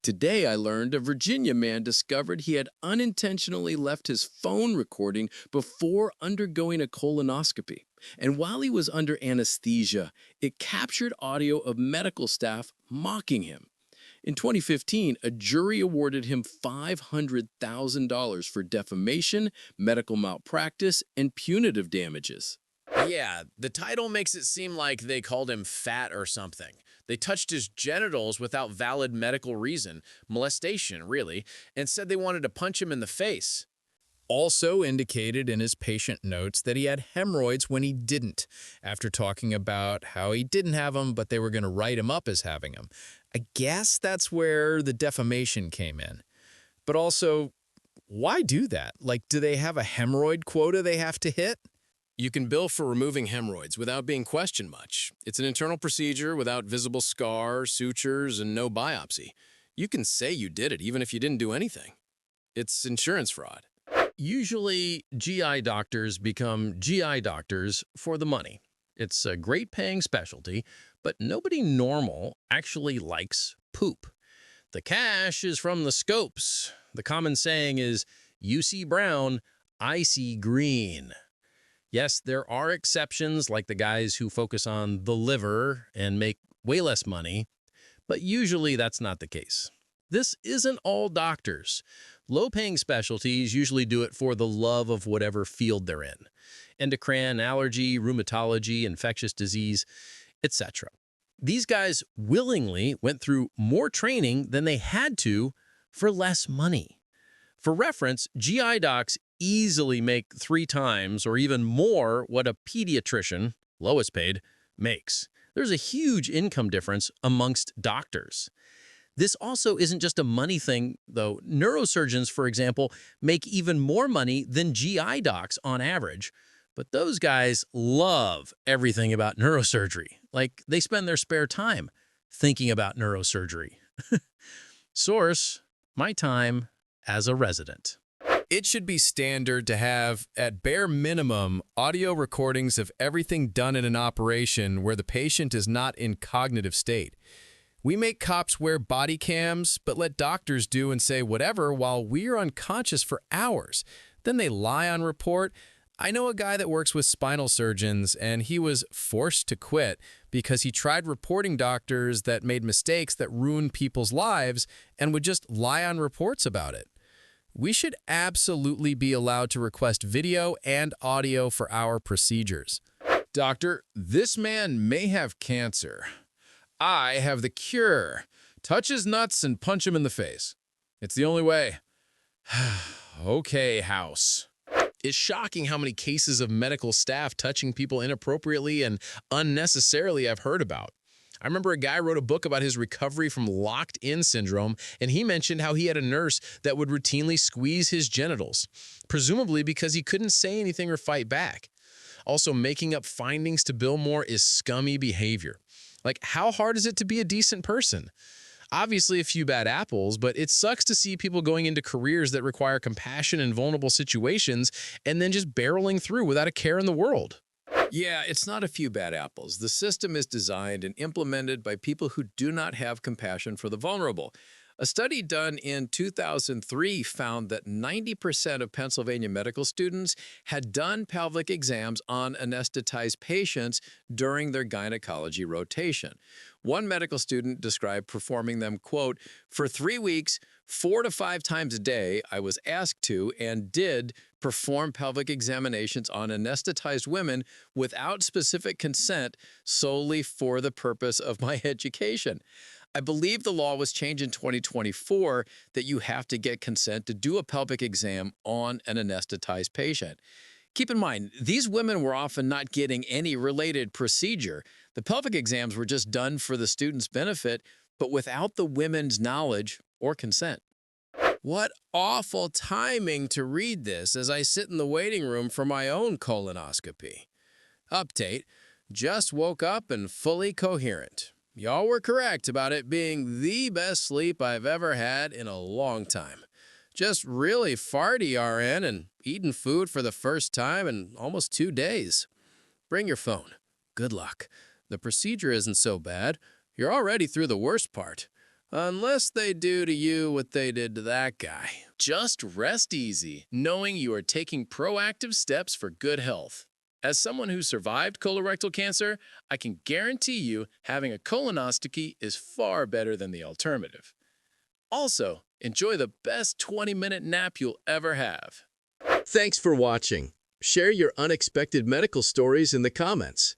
Today, I learned a Virginia man discovered he had unintentionally left his phone recording before undergoing a colonoscopy. And while he was under anesthesia, it captured audio of medical staff mocking him. In 2015, a jury awarded him $500,000 for defamation, medical malpractice, and punitive damages. Yeah, the title makes it seem like they called him fat or something. They touched his genitals without valid medical reason, molestation, really, and said they wanted to punch him in the face. Also indicated in his patient notes that he had hemorrhoids when he didn't, after talking about how he didn't have them, but they were going to write him up as having them. I guess that's where the defamation came in. But also, why do that? Like, do they have a hemorrhoid quota they have to hit? You can bill for removing hemorrhoids without being questioned much. It's an internal procedure without visible scars, sutures, and no biopsy. You can say you did it even if you didn't do anything. It's insurance fraud. Usually, GI doctors become GI doctors for the money. It's a great paying specialty, but nobody normal actually likes poop. The cash is from the scopes. The common saying is, you see brown, I see green. Yes, there are exceptions like the guys who focus on the liver and make way less money, but usually that's not the case. This isn't all doctors. Low-paying specialties usually do it for the love of whatever field they're in. Endocrine, allergy, rheumatology, infectious disease, etc. These guys willingly went through more training than they had to for less money. For reference, GI docs easily make 3 times or even more what a pediatrician, lowest paid, makes. There's a huge income difference amongst doctors. This also isn't just a money thing, though. Neurosurgeons, for example, make even more money than GI docs on average. But those guys love everything about neurosurgery. Like, they spend their spare time thinking about neurosurgery. Source, my time as a resident. It should be standard to have, at bare minimum, audio recordings of everything done in an operation where the patient is not in cognitive state. We make cops wear body cams, but let doctors do and say whatever while we're unconscious for hours. Then they lie on report. I know a guy that works with spinal surgeons, and he was forced to quit because he tried reporting doctors that made mistakes that ruined people's lives and would just lie on reports about it. We should absolutely be allowed to request video and audio for our procedures. Doctor, this man may have cancer. I have the cure. Touch his nuts and punch him in the face. It's the only way. Okay, house. It's shocking how many cases of medical staff touching people inappropriately and unnecessarily I've heard about. I remember a guy wrote a book about his recovery from locked-in syndrome, and he mentioned how he had a nurse that would routinely squeeze his genitals, presumably because he couldn't say anything or fight back. Also, making up findings to bill more is scummy behavior. Like, how hard is it to be a decent person? Obviously, a few bad apples, but it sucks to see people going into careers that require compassion in vulnerable situations and then just barreling through without a care in the world. Yeah, it's not a few bad apples. The system is designed and implemented by people who do not have compassion for the vulnerable. A study done in 2003 found that 90% of Pennsylvania medical students had done pelvic exams on anesthetized patients during their gynecology rotation. One medical student described performing them, quote, "For 3 weeks, 4 to 5 times a day, I was asked to and did perform pelvic examinations on anesthetized women without specific consent solely for the purpose of my education." I believe the law was changed in 2024 that you have to get consent to do a pelvic exam on an anesthetized patient. Keep in mind, these women were often not getting any related procedure. The pelvic exams were just done for the student's benefit, but without the women's knowledge or consent. What awful timing to read this as I sit in the waiting room for my own colonoscopy. Update, just woke up and fully coherent. Y'all were correct about it being the best sleep I've ever had in a long time. Just really farty RN and eating food for the first time in almost 2 days. Bring your phone. Good luck. The procedure isn't so bad. You're already through the worst part. Unless they do to you what they did to that guy. Just rest easy, knowing you are taking proactive steps for good health. As someone who survived colorectal cancer, I can guarantee you having a colonoscopy is far better than the alternative. Also, enjoy the best 20-minute nap you'll ever have. Thanks for watching. Share your unexpected medical stories in the comments.